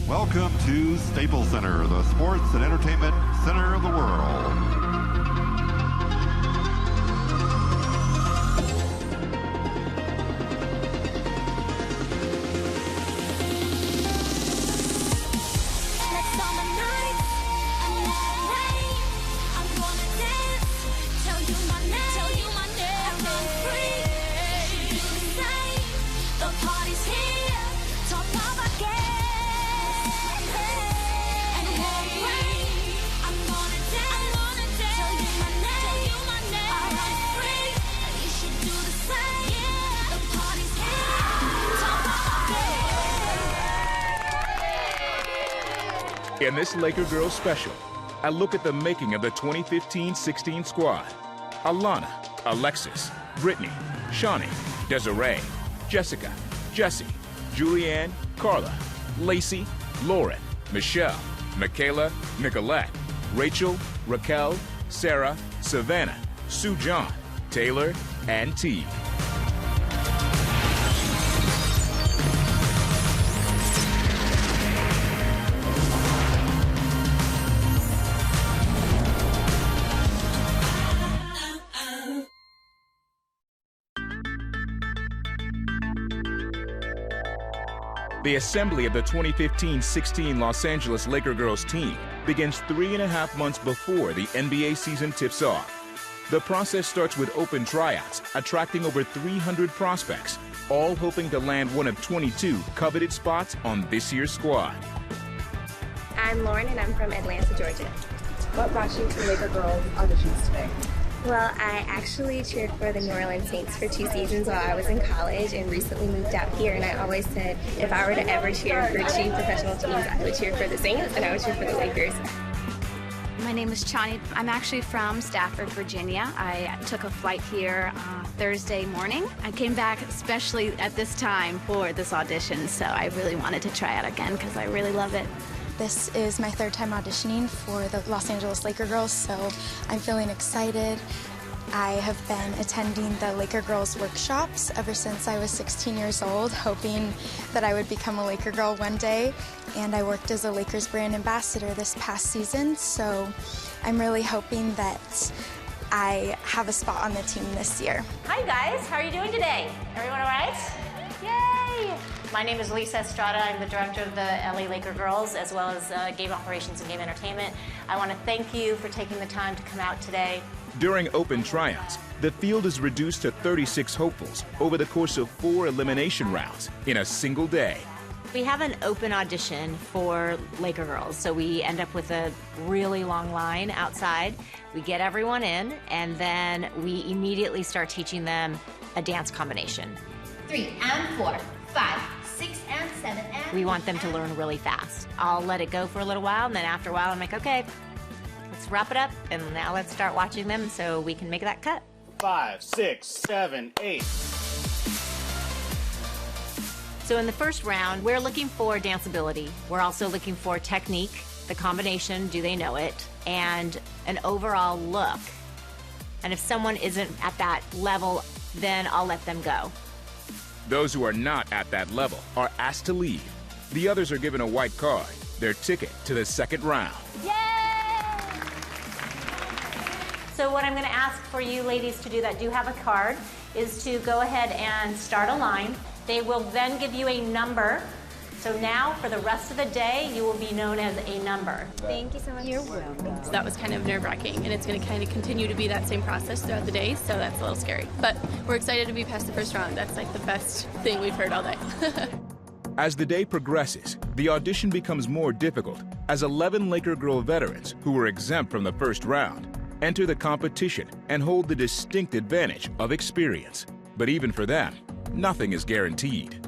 Welcome to Staples Center, the sports and entertainment center of the world. In this Laker Girls special, I look at the making of the 2015-16 squad. Alana, Alexis, Brittany, Shawnee, Desiree, Jessica, Jessie, Julianne, Carla, Lacey, Lauren, Michelle, Michaela, Nicolette, Rachel, Raquel, Sarah, Savannah, Sue John, Taylor, and T. The assembly of the 2015-16 Los Angeles Laker girls team begins 3.5 months before the NBA season tips off. The process starts with open tryouts, attracting over 300 prospects, all hoping to land one of 22 coveted spots on this year's squad. I'm Lauren and I'm from Atlanta, Georgia. What brought you to Laker Girls auditions today? Well, I actually cheered for the New Orleans Saints for 2 seasons while I was in college and recently moved out here, and I always said if I were to ever cheer for 2 professional teams, I would cheer for the Saints and I would cheer for the Lakers. My name is Chani. I'm actually from Stafford, Virginia. I took a flight here Thursday morning. I came back especially at this time for this audition, so I really wanted to try it again because I really love it. This is my 3rd time auditioning for the Los Angeles Laker Girls, so I'm feeling excited. I have been attending the Laker Girls workshops ever since I was 16 years old, hoping that I would become a Laker girl one day. And I worked as a Lakers brand ambassador this past season, so I'm really hoping that I have a spot on the team this year. Hi guys, how are you doing today? Everyone all right? Yay! My name is Lisa Estrada. I'm the director of the LA Laker Girls, as well as game operations and game entertainment. I want to thank you for taking the time to come out today. During open tryouts, the field is reduced to 36 hopefuls over the course of 4 elimination rounds in a single day. We have an open audition for Laker Girls, so we end up with a really long line outside. We get everyone in, and then we immediately start teaching them a dance combination. 3 and 4, 5, 6 and 7 and... We want them to learn really fast. I'll let it go for a little while, and then after a while I'm like, okay, let's wrap it up, and now let's start watching them so we can make that cut. 5, 6, 7, 8. So in the first round, we're looking for danceability. We're also looking for technique, the combination, do they know it, and an overall look. And if someone isn't at that level, then I'll let them go. Those who are not at that level are asked to leave. The others are given a white card, their ticket to the second round. Yay! So what I'm going to ask for you ladies to do that do have a card is to go ahead and start a line. They will then give you a number. So now, for the rest of the day, you will be known as a number. Thank you so much. You're welcome. So that was kind of nerve-wracking, and it's going to kind of continue to be that same process throughout the day, so that's a little scary. But we're excited to be past the first round. That's like the best thing we've heard all day. As the day progresses, the audition becomes more difficult as 11 Laker girl veterans who were exempt from the first round enter the competition and hold the distinct advantage of experience. But even for them, nothing is guaranteed.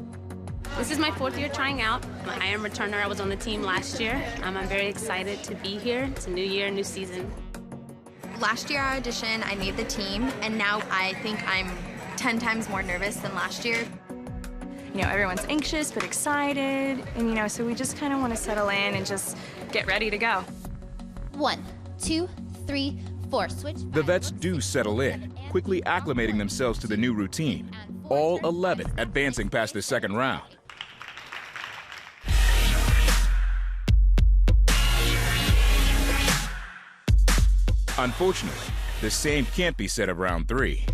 This is my 4th year trying out. I am a returner. I was on the team last year. I'm very excited to be here. It's a new year, new season. Last year I auditioned, I made the team, and now I think I'm 10 times more nervous than last year. You know, everyone's anxious but excited, and you know, so we just kind of want to settle in and just get ready to go. 1, 2, 3, 4. Switch. The vets do settle in, quickly acclimating themselves to the new routine, all 11 advancing past the second round. Unfortunately, the same can't be said of round 3.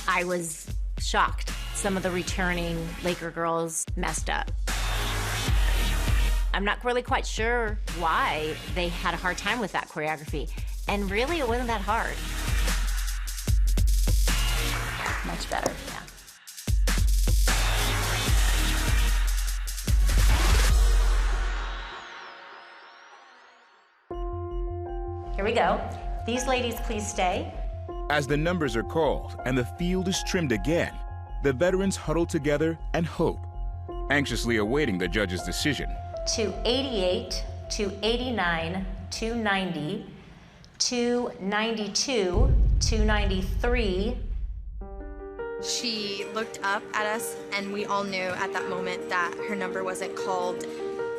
I was shocked. Some of the returning Laker girls messed up. I'm not really quite sure why they had a hard time with that choreography. And really, it wasn't that hard. Much better, yeah. Here we go. These ladies, please stay. As the numbers are called and the field is trimmed again, the veterans huddle together and hope, anxiously awaiting the judge's decision. 288, 289, 290, 292, 293. She looked up at us, and we all knew at that moment that her number wasn't called.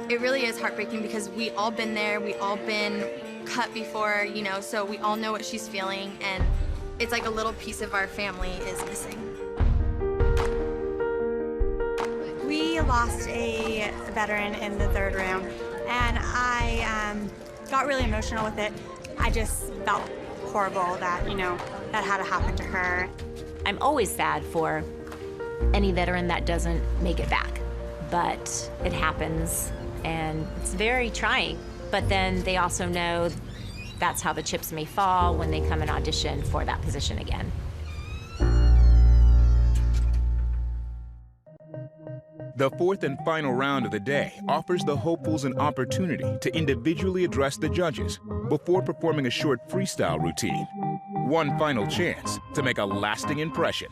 It really is heartbreaking because we all been there, we all been cut before, you know, so we all know what she's feeling, and it's like a little piece of our family is missing. We lost a veteran in the 3rd round, and I got really emotional with it. I just felt horrible that, you know, that had to happen to her. I'm always sad for any veteran that doesn't make it back, but it happens, and it's very trying. But then they also know that's how the chips may fall when they come and audition for that position again. The 4th and final round of the day offers the hopefuls an opportunity to individually address the judges before performing a short freestyle routine. One final chance to make a lasting impression.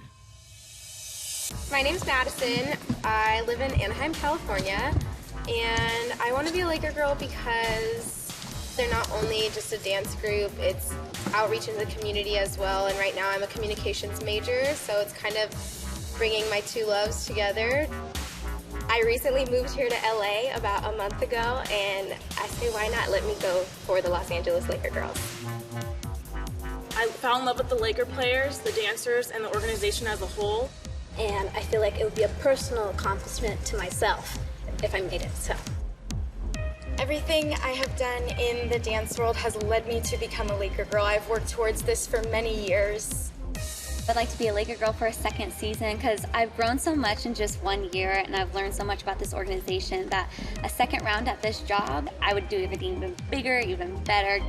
My name's Madison. I live in Anaheim, California, and I want to be a Laker girl because they're not only just a dance group, it's outreach into the community as well, and right now I'm a communications major, so it's kind of bringing my two loves together. I recently moved here to LA about a month ago, and I say, why not let me go for the Los Angeles Laker girls? I fell in love with the Laker players, the dancers, and the organization as a whole. And I feel like it would be a personal accomplishment to myself if I made it, so. Everything I have done in the dance world has led me to become a Laker girl. I've worked towards this for many years. I'd like to be a Laker girl for a 2nd season because I've grown so much in just 1 year, and I've learned so much about this organization that a 2nd round at this job, I would do everything even bigger, even better.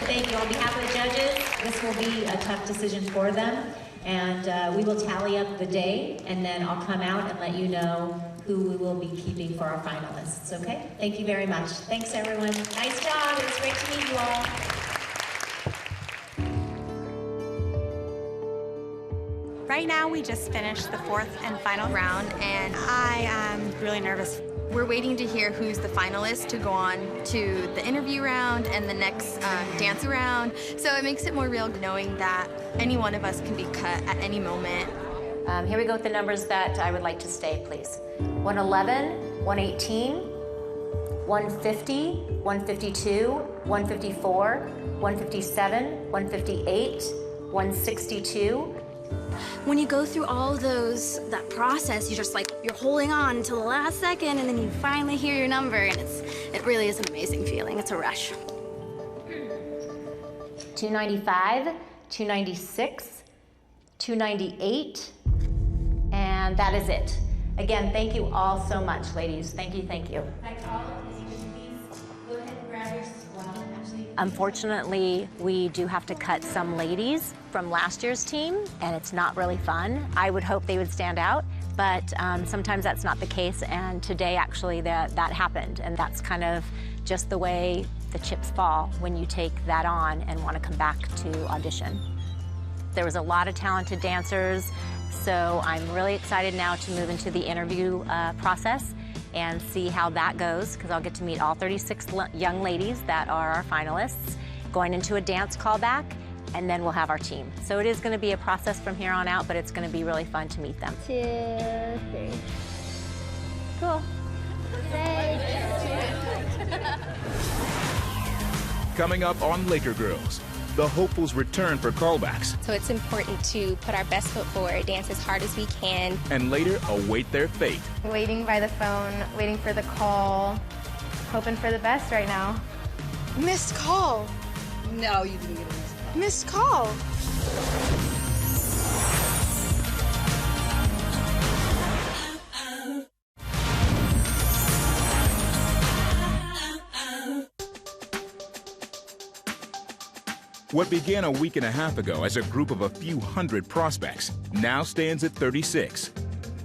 Thank you. On behalf of the judges, this will be a tough decision for them, and we will tally up the day, and then I'll come out and let you know who we will be keeping for our finalists, okay? Thank you very much. Thanks, everyone. Nice job. It was great to meet you all. Right now, we just finished the 4th and final round, and I am really nervous. We're waiting to hear who's the finalist to go on to the interview round and the next dance round. So it makes it more real knowing that any one of us can be cut at any moment. Here we go with the numbers that I would like to stay, please. 111, 118, 150, 152, 154, 157, 158, 162. When you go through all of that process, you're holding on until the last second, and then you finally hear your number, and it really is an amazing feeling. It's a rush. 295, 296, 298, and that is it. Again, thank you all so much, ladies. Thank you, thank you. Unfortunately, we do have to cut some ladies from last year's team, and it's not really fun. I would hope they would stand out, but sometimes that's not the case, and today actually that happened, and that's kind of just the way the chips fall when you take that on and want to come back to audition. There was a lot of talented dancers, so I'm really excited now to move into the interview process and see how that goes, because I'll get to meet all 36 young ladies that are our finalists, going into a dance callback, and then we'll have our team. So it is going to be a process from here on out, but it's going to be really fun to meet them. 2, 3. Cool. Coming up on Laker Girls, the hopefuls return for callbacks. So it's important to put our best foot forward, dance as hard as we can. And later await their fate. Waiting by the phone, waiting for the call. hoping for the best right now. Missed call. No, you didn't get a missed Missed call. call. What began a week and a half ago as a group of a few hundred prospects now stands at 36.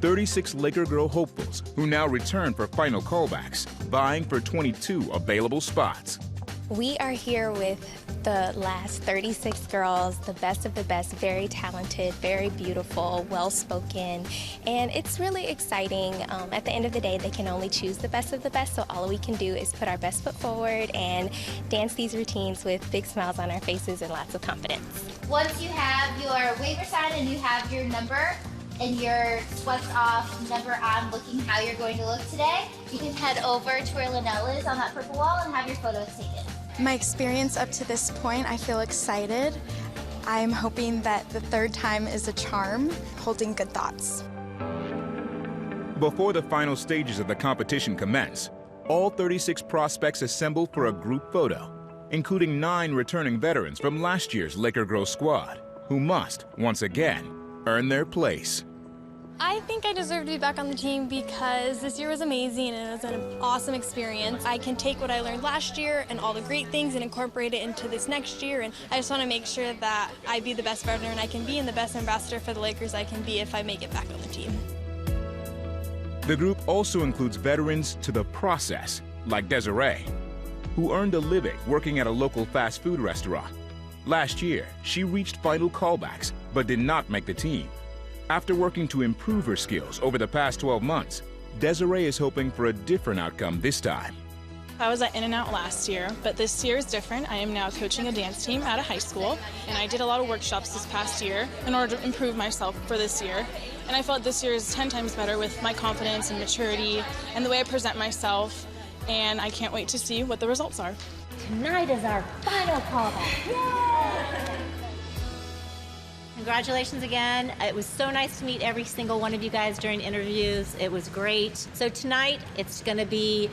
36 Laker Girl hopefuls who now return for final callbacks, vying for 22 available spots. We are here with the last 36 girls, the best of the best, very talented, very beautiful, well-spoken, and it's really exciting. At the end of the day, they can only choose the best of the best, so all we can do is put our best foot forward and dance these routines with big smiles on our faces and lots of confidence. Once you have your waiver signed and you have your number and your swept off number on looking how you're going to look today, you can head over to where Lynelle is on that purple wall and have your photos taken. My experience up to this point, I feel excited. I'm hoping that the third time is a charm, holding good thoughts. Before the final stages of the competition commence, all 36 prospects assemble for a group photo, including 9 returning veterans from last year's Laker Girls squad, who must, once again, earn their place. I think I deserve to be back on the team because this year was amazing and it was an awesome experience. I can take what I learned last year and all the great things and incorporate it into this next year, and I just want to make sure that I be the best veteran I can be and the best ambassador for the Lakers I can be if I make it back on the team. The group also includes veterans to the process, like Desiree, who earned a living working at a local fast food restaurant. Last year, she reached final callbacks, but did not make the team. After working to improve her skills over the past 12 months, Desiree is hoping for a different outcome this time. I was at In-N-Out last year, but this year is different. I am now coaching a dance team at a high school, and I did a lot of workshops this past year in order to improve myself for this year. And I felt this year is 10 times better with my confidence and maturity and the way I present myself, and I can't wait to see what the results are. Tonight is our final callback. Yay! Congratulations again. It was so nice to meet every single one of you guys during interviews. It was great. So tonight, it's going to be,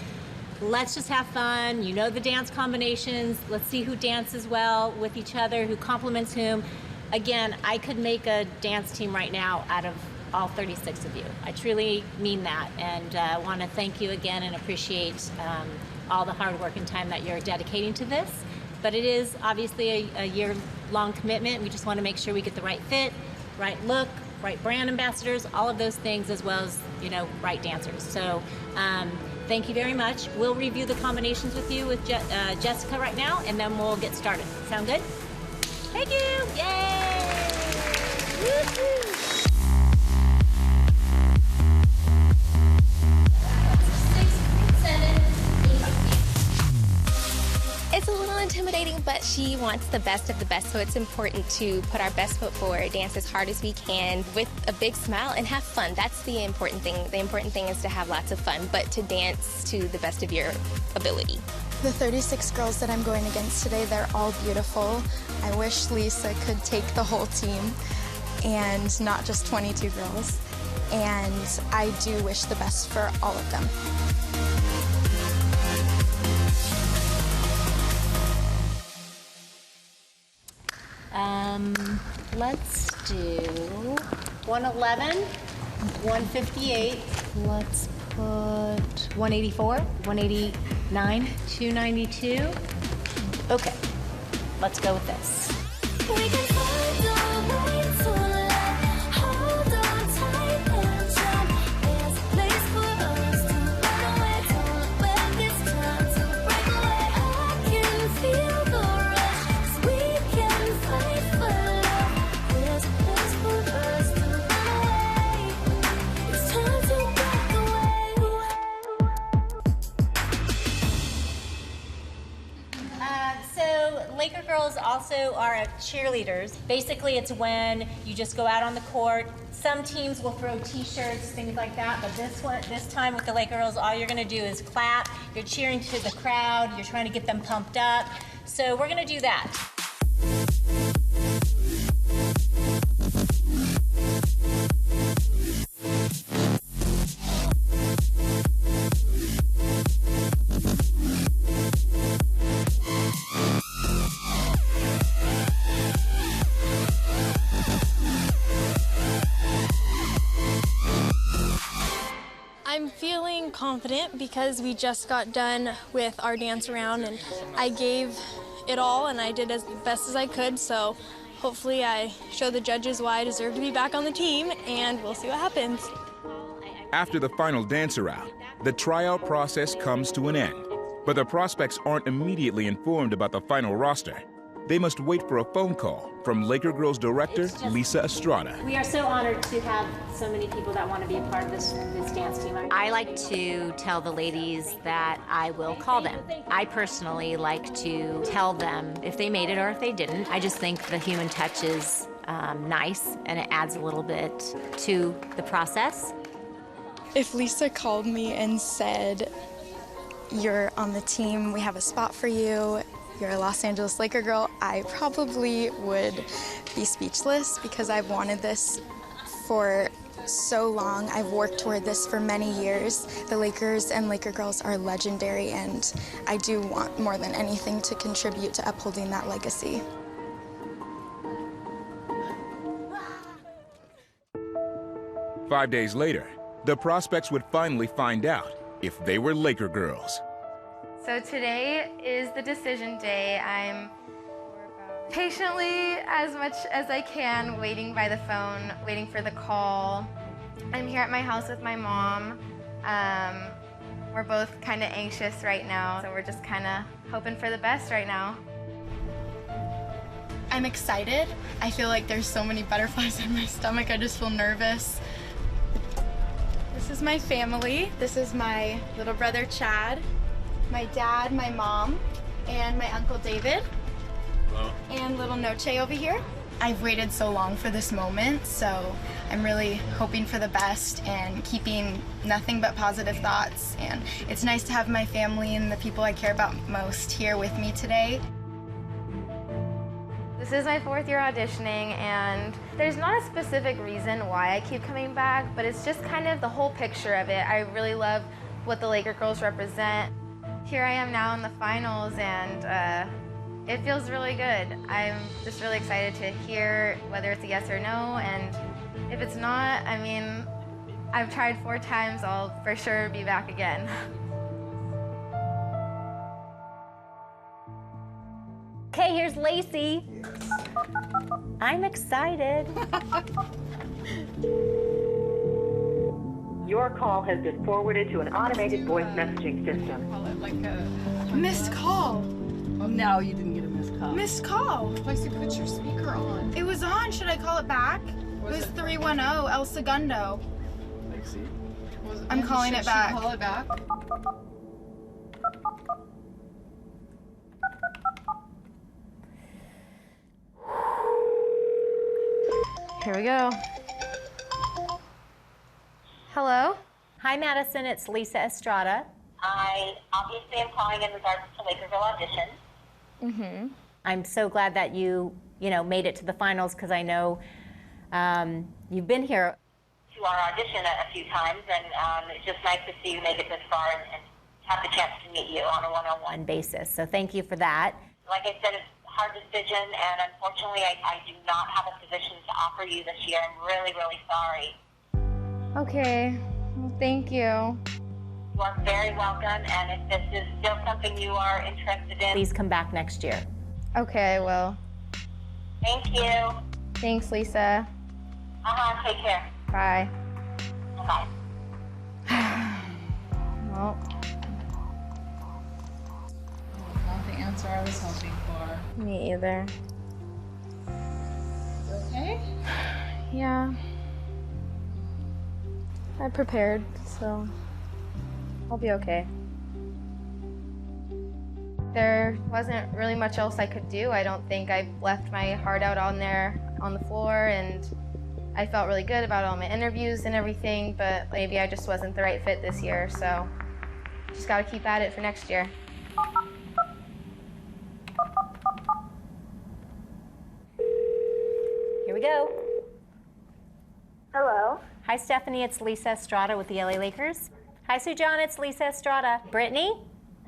let's just have fun. You know the dance combinations. Let's see who dances well with each other, who complements whom. Again, I could make a dance team right now out of all 36 of you. I truly mean that, and I want to thank you again and appreciate all the hard work and time that you're dedicating to this. But it is obviously a year-long commitment. We just want to make sure we get the right fit, right look, right brand ambassadors, all of those things, as well as, you know, right dancers. So thank you very much. We'll review the combinations with you with Jessica right now, and then we'll get started. Sound good? Thank you. Yay! Woo-hoo! It's a little intimidating, but she wants the best of the best, so it's important to put our best foot forward, dance as hard as we can with a big smile and have fun. That's the important thing. The important thing is to have lots of fun, but to dance to the best of your ability. The 36 girls that I'm going against today, they're all beautiful. I wish Lisa could take the whole team and not just 22 girls. And I do wish the best for all of them. Let's do 111, 158. Let's put 184, 189, 292. Okay, let's go with this. We can find our way to life. Hold on tight and jump. There's a place for us to run away. Don't look back, it's time to break away. I can feel the rush, 'cause we can fight for love. There's a place for us to run away. It's time to break away. So Laker girls also are cheerleaders. Basically, it's when you just go out on the court. Some teams will throw t-shirts, things like that, but this time with the Laker girls, all you're gonna do is clap. You're cheering to the crowd. You're trying to get them pumped up. So we're gonna do that. confident because we just got done with our dance round and I gave it all and I did as best as I could, so hopefully I show the judges why I deserve to be back on the team, and we'll see what happens. After the final dance-around, the tryout process comes to an end. But the prospects aren't immediately informed about the final roster. They must wait for a phone call from Laker Girls director Lisa Estrada. We are so honored to have so many people that want to be a part of this dance team. I like to tell the ladies that I will call them. I personally like to tell them if they made it or if they didn't. I just think the human touch is nice and it adds a little bit to the process. If Lisa called me and said, "You're on the team, we have a spot for you, you're a Los Angeles Laker girl," I probably would be speechless because I've wanted this for so long. I've worked toward this for many years. The Lakers and Laker girls are legendary, and I do want more than anything to contribute to upholding that legacy. Five days later, the prospects would finally find out if they were Laker girls. So today is the decision day. I'm patiently, as much as I can, waiting by the phone, waiting for the call. I'm here at my house with my mom. We're both kind of anxious right now, so we're just kind of hoping for the best right now. I'm excited. I feel like there's so many butterflies in my stomach. I just feel nervous. This is my family. This is my little brother, Chad, my dad, my mom, and my Uncle David. Hello. And little Noche over here. I've waited so long for this moment, so I'm really hoping for the best and keeping nothing but positive thoughts. And it's nice to have my family and the people I care about most here with me today. This is my 4th year auditioning, and there's not a specific reason why I keep coming back, but it's just kind of the whole picture of it. I really love what the Laker girls represent. Here I am now in the finals, and it feels really good. I'm just really excited to hear whether it's a yes or no, and if it's not, I mean, I've tried 4 times, I'll for sure be back again. Okay, here's Lacey. I'm excited. Your call has been forwarded to an automated voice messaging system. Call it like a Missed call. No, you didn't get a missed call. Missed call. Lacey, put your speaker on. It was on. Should I call it back? It was 310 El Segundo. Lacey, I'm calling it back. Call it back. Here we go. Hello? Hi, Madison. It's Lisa Estrada. I obviously am calling in regards to Laker Girl auditions. Mm-hmm. I'm so glad that you made it to the finals because I know you've been here To our audition a few times, and it's just nice to see you make it this far and have the chance to meet you on a one-on-one basis. So thank you for that. Like I said, it's a hard decision, and unfortunately, I do not have a position to offer you this year. I'm really, really sorry. Okay, well, thank you. You are very welcome, and if this is still something you are interested in, Please come back next year. Okay, I will. thank you. Thanks, Lisa. Take care. Bye. Bye. Well, Not the answer I was hoping for. me either. Okay? Yeah. I prepared, so I'll be okay. There wasn't really much else I could do. I don't think I left my heart out on there on the floor, and I felt really good about all my interviews and everything, but maybe I just wasn't the right fit this year, so just gotta keep at it for next year. Here we go. Hello. Hi, Stephanie. It's Lisa Estrada with the LA Lakers. Hi, Sue John. It's Lisa Estrada. Brittany,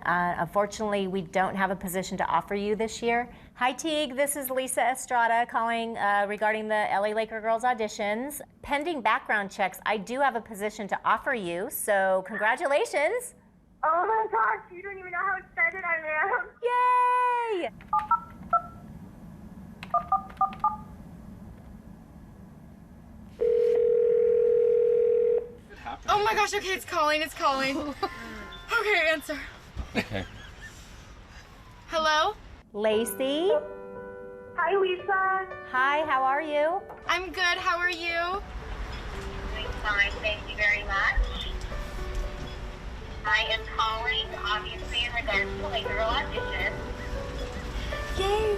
Unfortunately, we don't have a position to offer you this year. Hi, Teague. This is Lisa Estrada calling regarding the LA Laker girls auditions. Pending background checks, I do have a position to offer you, so congratulations. Oh my gosh, you don't even know how excited I am. Yay! Oh my gosh, okay, it's calling. Okay, answer. Hello? Lacey? Hi, Lisa. Hi, how are you? I'm good, how are you? Doing fine, thank you very much. I am calling, obviously, in regards to the Laker Girl audition. Yay!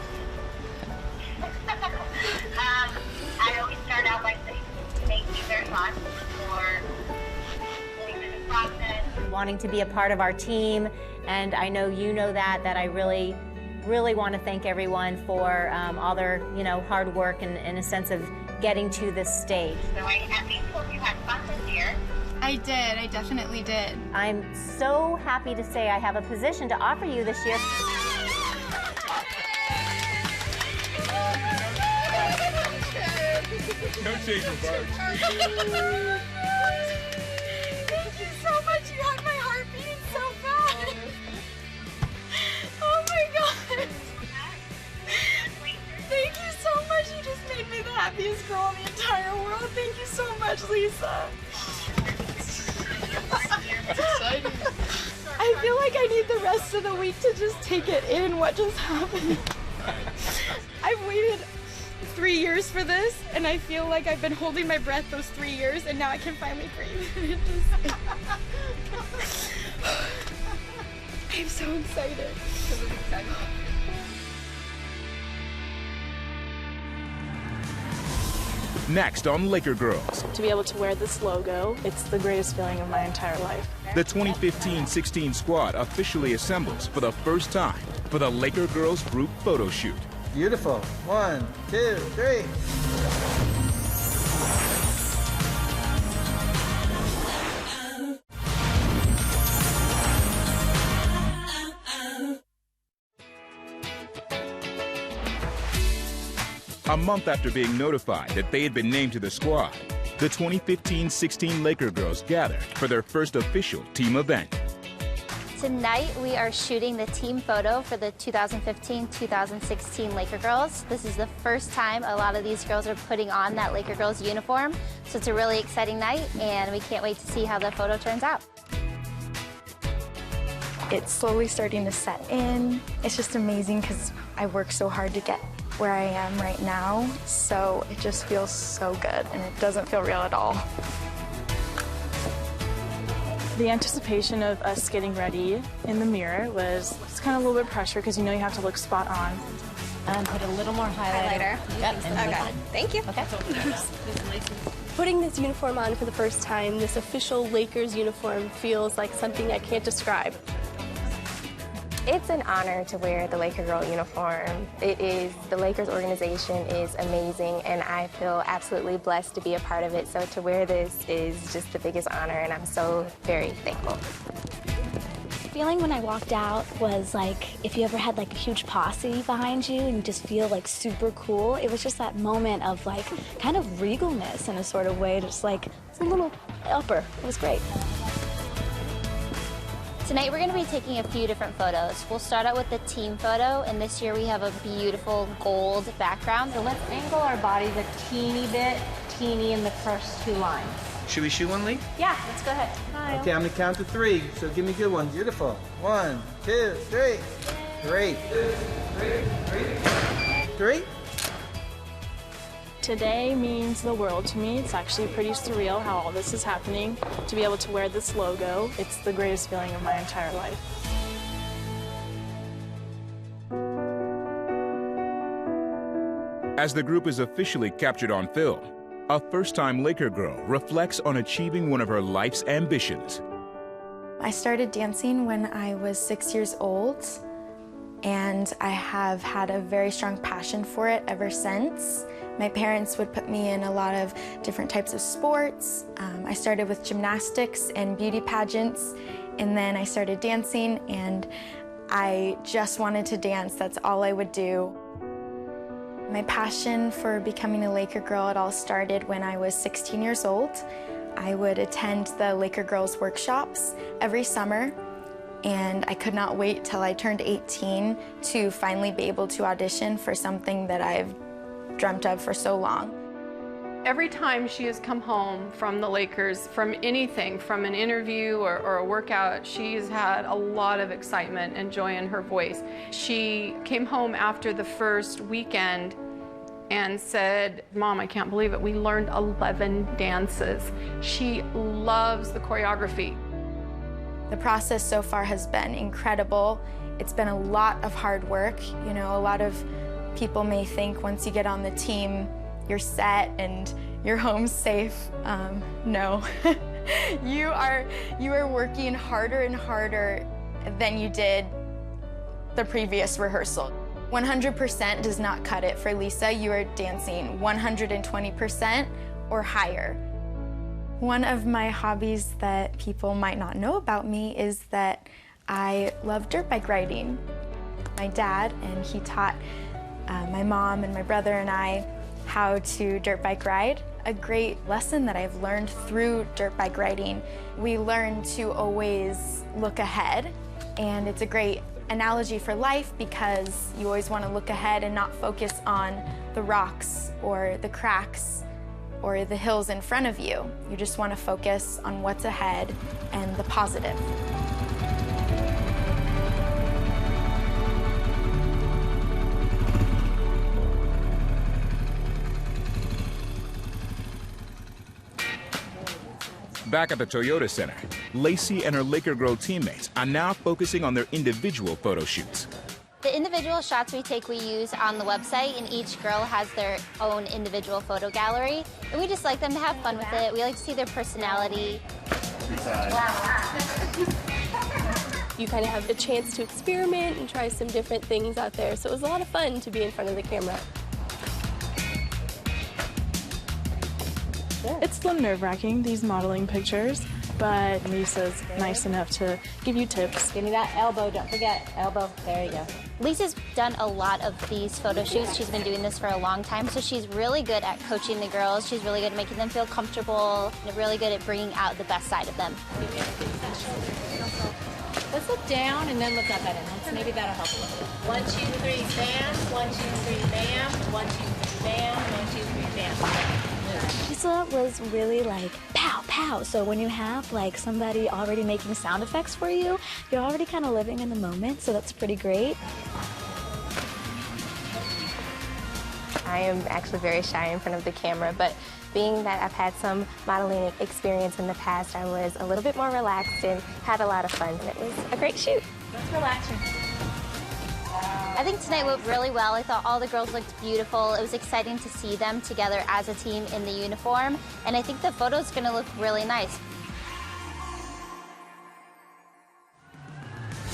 I always start out by saying thank you very much for going through the process. Wanting to be a part of our team, and I know you know that I really want to thank everyone for all their, hard work and in a sense of getting to this stage. So I at least hope you had fun this year. I did, I definitely did. I'm so happy to say I have a position to offer you this year. Don't change your barge. Thank you so much. You had my heart beating so fast. Oh my god. Thank you so much. You just made me the happiest girl in the entire world. Thank you so much, Lisa. That's exciting. I feel like I need the rest of the week to just take it in what just happened. I've waited 3 years for this, and I feel like I've been holding my breath those 3 years, and now I can finally breathe. I'm so excited. Next on Laker Girls, To be able to wear this logo, it's the greatest feeling of my entire life. the 2015-16 squad officially assembles for the first time for the Laker Girls group photo shoot. Beautiful. 1, 2, 3. A month after being notified that they had been named to the squad, the 2015-16 Laker Girls gathered for their first official team event. Tonight we are shooting the team photo for the 2015-2016 Laker Girls. This is the first time a lot of these girls are putting on that Laker Girls uniform, so it's a really exciting night and we can't wait to see how the photo turns out. It's slowly starting to set in. It's just amazing because I work so hard to get where I am right now, so it just feels so good and it doesn't feel real at all. The anticipation of us getting ready in the mirror was kind of a little bit pressure because you know you have to look spot on. And put a little more highlighter. Yep. Okay. Thank you. Okay. Putting this uniform on for the first time, this official Lakers uniform, feels like something I can't describe. It's an honor to wear the Laker Girl uniform. The Lakers organization is amazing, and I feel absolutely blessed to be a part of it. So to wear this is just the biggest honor, and I'm so very thankful. The feeling when I walked out was like if you ever had like a huge posse behind you and you just feel like super cool. It was just that moment of like kind of regalness in a sort of way, just like it's a little upper. It was great. Tonight we're going to be taking a few different photos. We'll start out with the team photo, and this year we have a beautiful gold background. So let's angle our bodies a teeny bit, teeny in the first two lines. Should we shoot one, Lee? Yeah, let's go ahead. Smile. Okay, I'm gonna count to 3, so give me a good one. Beautiful. 1, 2, 3. Great. 3. Today means the world to me. It's actually pretty surreal how all this is happening. To be able to wear this logo, it's the greatest feeling of my entire life. As the group is officially captured on film, a first-time Laker girl reflects on achieving one of her life's ambitions. I started dancing when I was 6 years old, and I have had a very strong passion for it ever since. My parents would put me in a lot of different types of sports. I started with gymnastics and beauty pageants, And then I started dancing, and I just wanted to dance. That's all I would do. My passion for becoming a Laker girl, it all started when I was 16 years old. I would attend the Laker Girls workshops every summer, and I could not wait till I turned 18 to finally be able to audition for something that I've dreamt of for so long. Every time she has come home from the Lakers, from anything, from an interview or a workout, she's had a lot of excitement and joy in her voice. She came home after the first weekend and said, "Mom, I can't believe it. We learned 11 dances." She loves the choreography. The process so far has been incredible. It's been a lot of hard work. You know, a lot of people may think once you get on the team, you're set and you're home safe. No. you are working harder and harder than you did the previous rehearsal. 100% does not cut it for Lisa. You are dancing 120% or higher. One of my hobbies that people might not know about me is that I love dirt bike riding. My dad, and he taught my mom and my brother and I how to dirt bike ride. A great lesson that I've learned through dirt bike riding, we learn to always look ahead, and it's a great analogy for life because you always want to look ahead and not focus on the rocks or the cracks or the hills in front of you. You just want to focus on what's ahead and the positive. Back at the Toyota Center, Lacey and her Laker Girl teammates are now focusing on their individual photo shoots. The individual shots we take, we use on the website, and each girl has their own individual photo gallery. And we just like them to have fun with it. We like to see their personality. You kind of have a chance to experiment and try some different things out there. So it was a lot of fun to be in front of the camera. It's a little nerve-wracking, these modeling pictures, but Lisa's nice enough to give you tips. Give me that elbow, don't forget, elbow, there you go. Lisa's done a lot of these photo shoots. She's been doing this for a long time, so she's really good at coaching the girls. She's really good at making them feel comfortable, and really good at bringing out the best side of them. Let's look down and then look up at it. Maybe that'll help a little bit. 1, 2, 3, bam. 1, 2, 3, bam. 1, 2, 3, bam. 1, 2, 3, bam. Lisa was really like pow, pow. So when you have like somebody already making sound effects for you, you're already kind of living in the moment, so that's pretty great. I am actually very shy in front of the camera, but being that I've had some modeling experience in the past, I was a little bit more relaxed and had a lot of fun. It was a great shoot. Let's relax. I think tonight went really well. I thought all the girls looked beautiful. It was exciting to see them together as a team in the uniform, and I think the photo's gonna look really nice.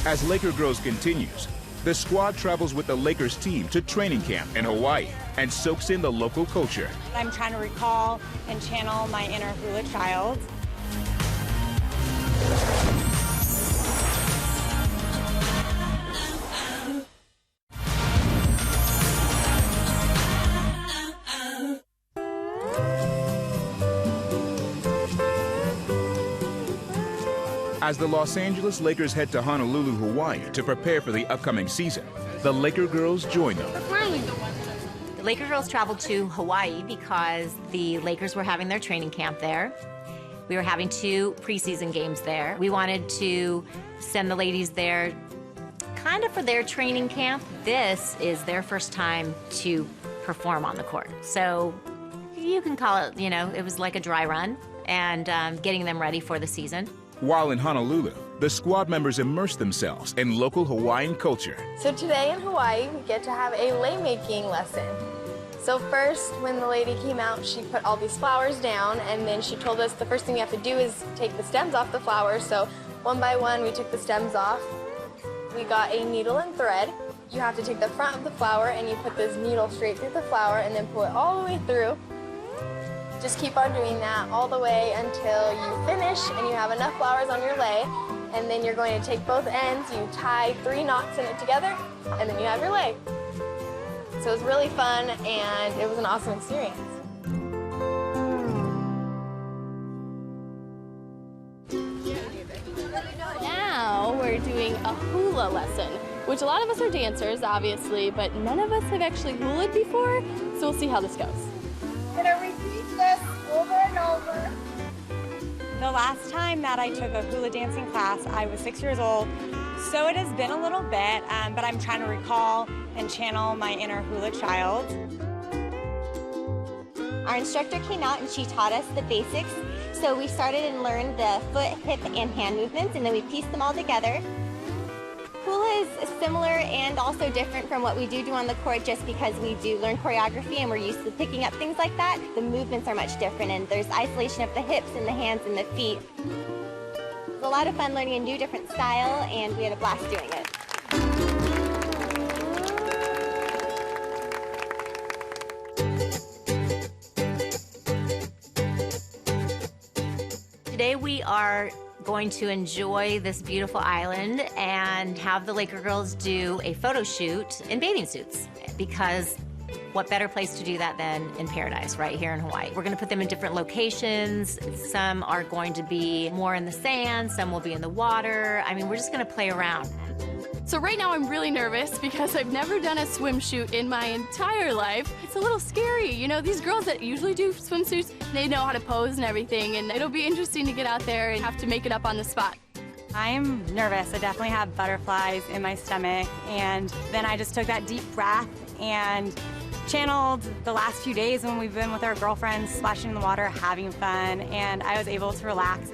As Laker Girls continues, the squad travels with the Lakers team to training camp in Hawaii and soaks in the local culture. I'm trying to recall and channel my inner hula child. As the Los Angeles Lakers head to Honolulu, Hawaii to prepare for the upcoming season, the Laker Girls join them. The Laker Girls traveled to Hawaii because the Lakers were having their training camp there. We were having 2 preseason games there. We wanted to send the ladies there kind of for their training camp. This is their first time to perform on the court. So you can call it, you know, it was like a dry run and getting them ready for the season. While in Honolulu, the squad members immerse themselves in local Hawaiian culture. So today in Hawaii, we get to have a lei making lesson. So first, when the lady came out, she put all these flowers down, and then she told us the first thing you have to do is take the stems off the flowers. So one by one, we took the stems off. We got a needle and thread. You have to take the front of the flower, and you put this needle straight through the flower, and then pull it all the way through. Just keep on doing that all the way until you finish and you have enough flowers on your lei. and then you're going to take both ends, you tie 3 knots in it together, and then you have your leg. So it was really fun, and it was an awesome experience. Now we're doing a hula lesson, which a lot of us are dancers, obviously, but none of us have actually hulaed before, so we'll see how this goes. Gonna repeat this over and over. The last time that I took a hula dancing class, I was 6 years old, so it has been a little bit, but I'm trying to recall and channel my inner hula child. Our instructor came out and she taught us the basics. So we started and learned the foot, hip, and hand movements, and then we pieced them all together. Hula is similar and also different from what we do on the court just because we do learn choreography and we're used to picking up things like that. The movements are much different and there's isolation of the hips and the hands and the feet. It was a lot of fun learning a new different style and we had a blast doing it. Today we are going to enjoy this beautiful island and have the Laker girls do a photo shoot in bathing suits because what better place to do that than in paradise right here in Hawaii. We're going to put them in different locations. Some are going to be more in the sand, some will be in the water. I mean, we're just going to play around. So right now I'm really nervous because I've never done a swimsuit in my entire life. It's a little scary. You know, these girls that usually do swimsuits, they know how to pose and everything, and it'll be interesting to get out there and have to make it up on the spot. I'm nervous. I definitely have butterflies in my stomach, and then I just took that deep breath and channeled the last few days when we've been with our girlfriends, splashing in the water, having fun, and I was able to relax.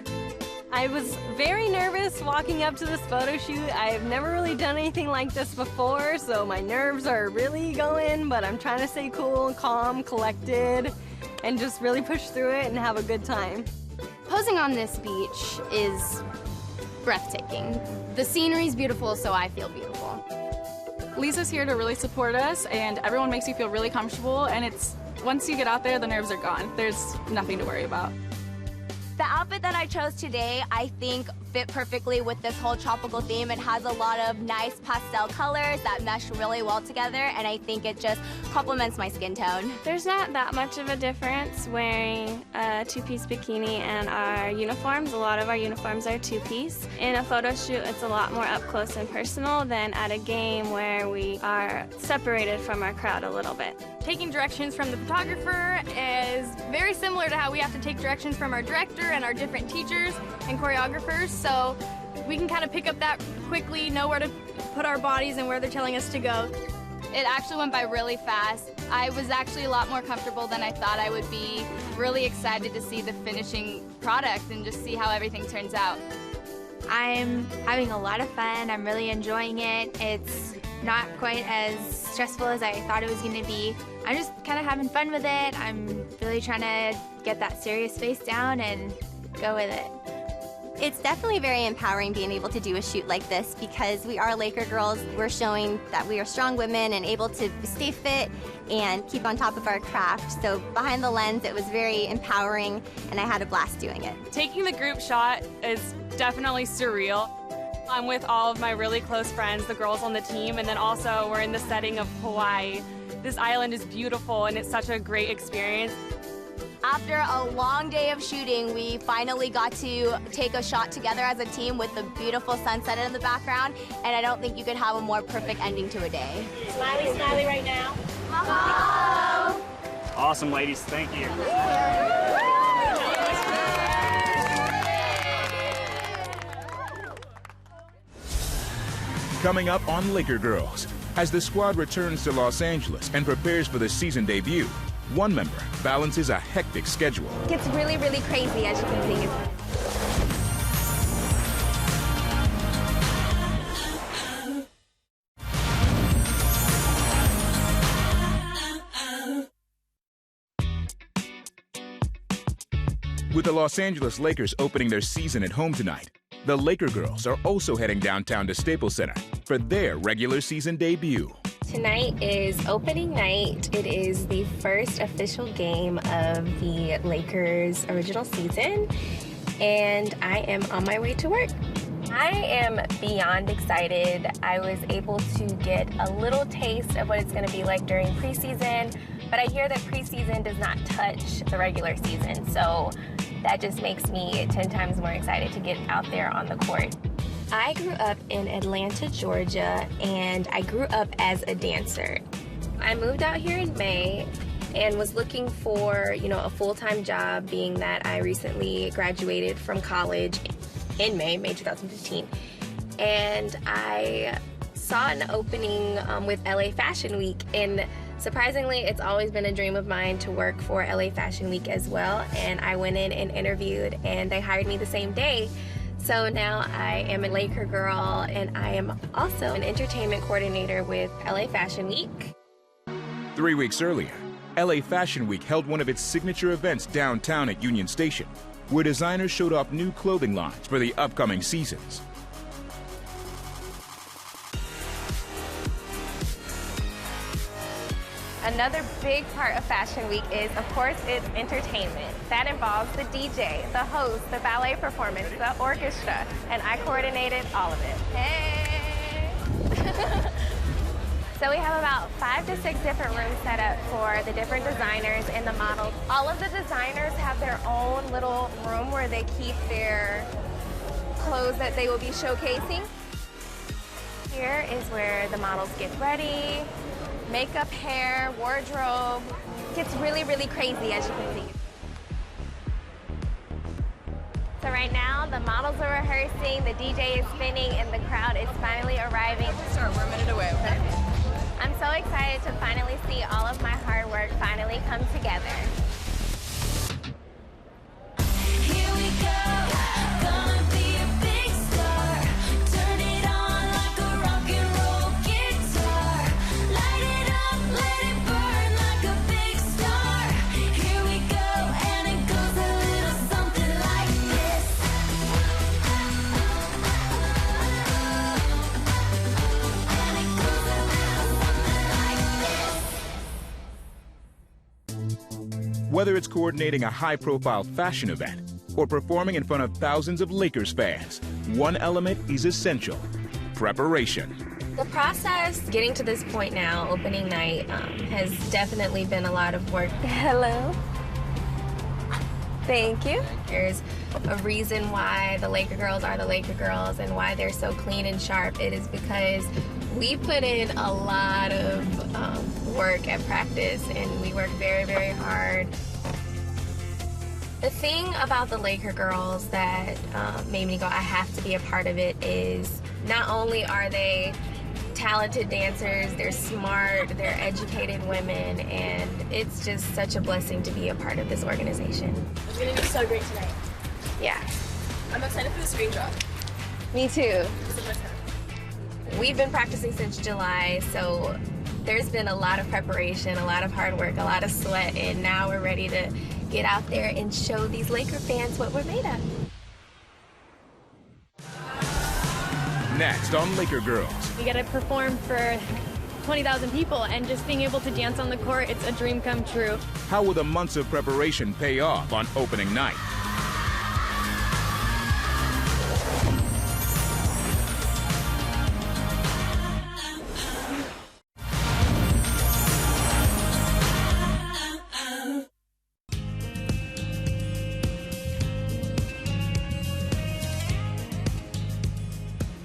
I was very nervous walking up to this photo shoot. I've never really done anything like this before, so my nerves are really going, but I'm trying to stay cool, calm, collected, and just really push through it and have a good time. Posing on this beach is breathtaking. The scenery is beautiful, so I feel beautiful. Lisa's here to really support us, and everyone makes you feel really comfortable, and once you get out there, the nerves are gone. There's nothing to worry about. The outfit that I chose today, I think, fit perfectly with this whole tropical theme. It has a lot of nice pastel colors that mesh really well together, and I think it just complements my skin tone. There's not that much of a difference wearing a two-piece bikini and our uniforms. A lot of our uniforms are two-piece. In a photo shoot, it's a lot more up close and personal than at a game where we are separated from our crowd a little bit. Taking directions from the photographer is very similar to how we have to take directions from our director and our different teachers and choreographers, so we can kind of pick up that quickly, know where to put our bodies and where they're telling us to go. It actually went by really fast. I was actually a lot more comfortable than I thought I would be. Really excited to see the finishing product and just see how everything turns out. I'm having a lot of fun. I'm really enjoying it. It's not quite as stressful as I thought it was going to be. I'm just kind of having fun with it. I'm really trying to get that serious face down and go with it. It's definitely very empowering being able to do a shoot like this because we are Laker girls. We're showing that we are strong women and able to stay fit and keep on top of our craft. So behind the lens, it was very empowering and I had a blast doing it. Taking the group shot is definitely surreal. I'm with all of my really close friends, the girls on the team, and then also we're in the setting of Hawaii. This island is beautiful and it's such a great experience. After a long day of shooting, we finally got to take a shot together as a team with the beautiful sunset in the background, and I don't think you could have a more perfect ending to a day. Smiley, smiley right now. Mahalo! Awesome, ladies. Thank you. Coming up on Laker Girls, as the squad returns to Los Angeles and prepares for the season debut, one member balances a hectic schedule. It gets really, really crazy, as you can see. With the Los Angeles Lakers opening their season at home tonight, the Laker Girls are also heading downtown to Staples Center for their regular season debut. Tonight is opening night. It is the first official game of the Lakers' original season, and I am on my way to work. I am beyond excited. I was able to get a little taste of what it's going to be like during preseason, but I hear that preseason does not touch the regular season, so that just makes me 10 times more excited to get out there on the court. I grew up in Atlanta, Georgia, and I grew up as a dancer. I moved out here in May and was looking for, a full-time job, being that I recently graduated from college in May 2015. And I saw an opening with LA Fashion Week, and surprisingly, it's always been a dream of mine to work for LA Fashion Week as well. And I went in and interviewed, and they hired me the same day. So now I am a Laker girl, and I am also an entertainment coordinator with LA Fashion Week. 3 weeks earlier, LA Fashion Week held one of its signature events downtown at Union Station, where designers showed off new clothing lines for the upcoming seasons. Another big part of Fashion Week is, of course, it's entertainment. That involves the DJ, the host, the ballet performance, the orchestra, and I coordinated all of it. Hey! So we have about 5 to 6 different rooms set up for the different designers and the models. All of the designers have their own little room where they keep their clothes that they will be showcasing. Here is where the models get ready. Makeup, hair, wardrobe. It gets really, really crazy, as you can see. So right now, the models are rehearsing, the DJ is spinning, and the crowd is finally arriving. Start, we're a minute away, okay? I'm so excited to finally see all of my hard work finally come together. Here we go, gonna be a big star. Turn it on like a rock and roll guitar. Light it up, let it burn like a big star. Here we go, and it goes a little something like this. And it goes a little something like this. Whether it's coordinating a high-profile fashion event or performing in front of thousands of Lakers fans, one element is essential: preparation. The process getting to this point now, opening night, has definitely been a lot of work. Hello. Thank you. There's a reason why the Laker girls are the Laker girls and why they're so clean and sharp. It is because we put in a lot of work at practice, and we work very, very hard. The thing about the Laker girls that made me go, I have to be a part of it, is not only are they talented dancers, they're smart, they're educated women, and it's just such a blessing to be a part of this organization. It's gonna be so great tonight. Yeah. I'm excited for the screen drop. Me too. It's the first time. We've been practicing since July, so there's been a lot of preparation, a lot of hard work, a lot of sweat, and now we're ready to get out there and show these Laker fans what we're made of. Next on Laker Girls. We get to perform for 20,000 people, and just being able to dance on the court, it's a dream come true. How will the months of preparation pay off on opening night?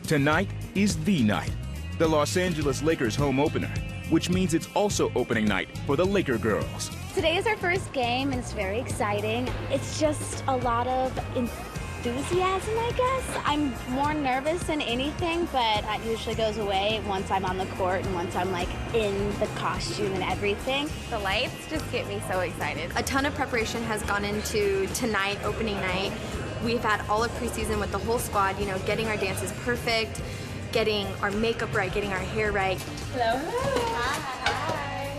Tonight is the night, the Los Angeles Lakers home opener, which means it's also opening night for the Laker Girls. Today is our first game, and it's very exciting. It's just a lot of enthusiasm, I guess. I'm more nervous than anything, but that usually goes away once I'm on the court and once I'm like in the costume and everything. The lights just get me so excited. A ton of preparation has gone into tonight, opening night. We've had all of preseason with the whole squad, getting our dances perfect, getting our makeup right, getting our hair right. Hello. Hi.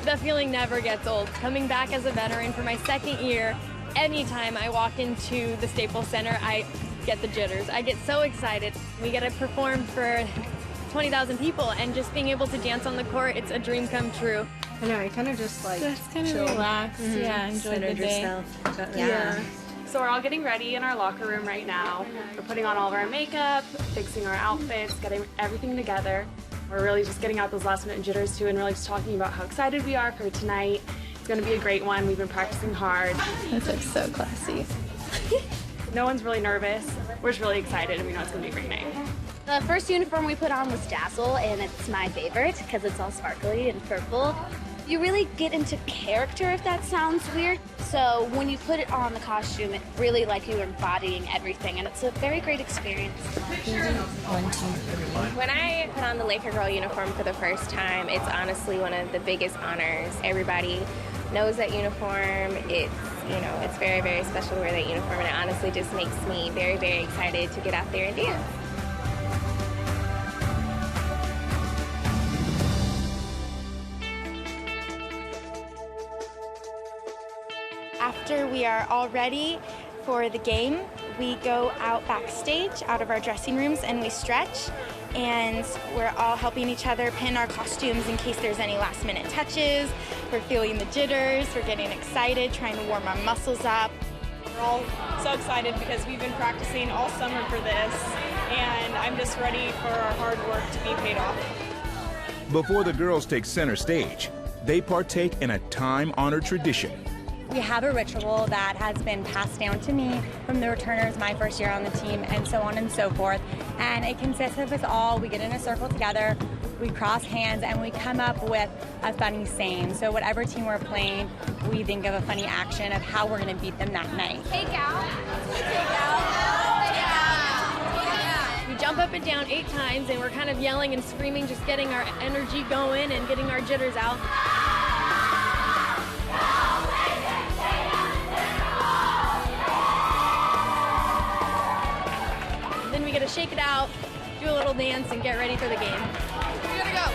The feeling never gets old. Coming back as a veteran for my second year, anytime I walk into the Staples Center, I get the jitters. I get so excited. We get to perform for 20,000 people, and just being able to dance on the court, it's a dream come true. I know, I kind of just like Just kind of chill. relax, yeah, enjoy the day. Yeah. So we're all getting ready in our locker room right now. We're putting on all of our makeup, fixing our outfits, getting everything together. We're really just getting out those last minute jitters too and really just talking about how excited we are for tonight. It's gonna be a great one. We've been practicing hard. This looks so classy. No one's really nervous. We're just really excited and we know it's gonna be a great night. The first uniform we put on was Dazzle, and it's my favorite because it's all sparkly and purple. You really get into character, if that sounds weird. So when you put it on the costume, it really like you're embodying everything, and it's a very great experience. 1, 2, 3. When I put on the Laker Girl uniform for the first time, it's honestly one of the biggest honors. Everybody knows that uniform. It's very, very special to wear that uniform, and it honestly just makes me very, very excited to get out there and dance. After we are all ready for the game, we go out backstage, out of our dressing rooms, and we stretch. And we're all helping each other pin our costumes in case there's any last minute touches. We're feeling the jitters, we're getting excited, trying to warm our muscles up. We're all so excited because we've been practicing all summer for this, and I'm just ready for our hard work to be paid off. Before the girls take center stage, they partake in a time-honored tradition. We have a ritual that has been passed down to me from the returners my first year on the team, and so on and so forth. And it consists of us all, we get in a circle together, we cross hands, and we come up with a funny saying. So whatever team we're playing, we think of a funny action of how we're gonna beat them that night. Take out. We jump up and down 8 times, and we're kind of yelling and screaming, just getting our energy going and getting our jitters out. Then we get to shake it out, do a little dance, and get ready for the game. We gotta go.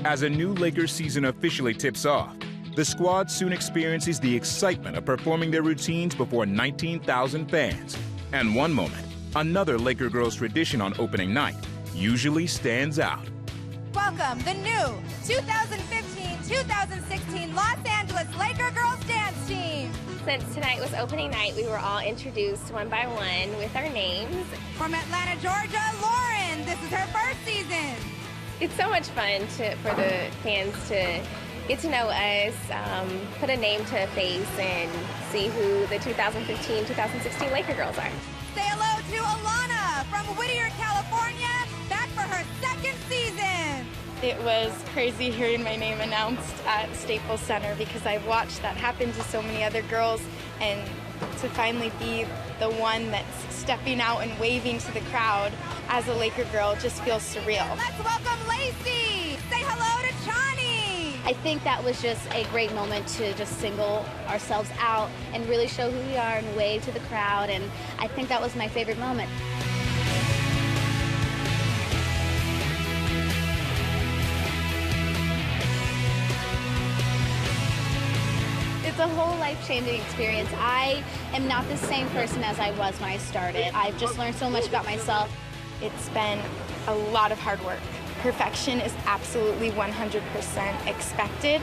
As a new Lakers season officially tips off, the squad soon experiences the excitement of performing their routines before 19,000 fans. And one moment, another Laker girls tradition on opening night usually stands out. Welcome the new 2015-2016 Los Angeles Laker Girls Dance Team. Since tonight was opening night, we were all introduced one by one with our names. From Atlanta, Georgia, Lauren. This is her first season. It's so much fun for the fans to get to know us, put a name to a face, and see who the 2015-2016 Laker girls are. Say hello to Alana from Whittier, California, back for her second season. It was crazy hearing my name announced at Staples Center because I've watched that happen to so many other girls, and to finally be the one that's stepping out and waving to the crowd as a Laker girl just feels surreal. Let's welcome Lacey. Say hello to Chani. I think that was just a great moment to just single ourselves out and really show who we are and wave to the crowd, and I think that was my favorite moment. It's a whole life-changing experience. I am not the same person as I was when I started. I've just learned so much about myself. It's been a lot of hard work. Perfection is absolutely 100% expected,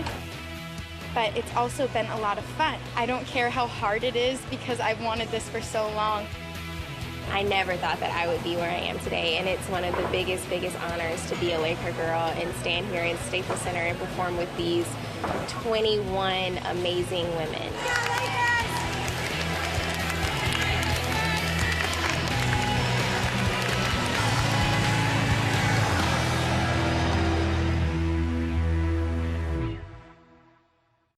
but it's also been a lot of fun. I don't care how hard it is because I've wanted this for so long. I never thought that I would be where I am today, and it's one of the biggest honors to be a Laker girl and stand here in Staples Center and perform with these 21 amazing women.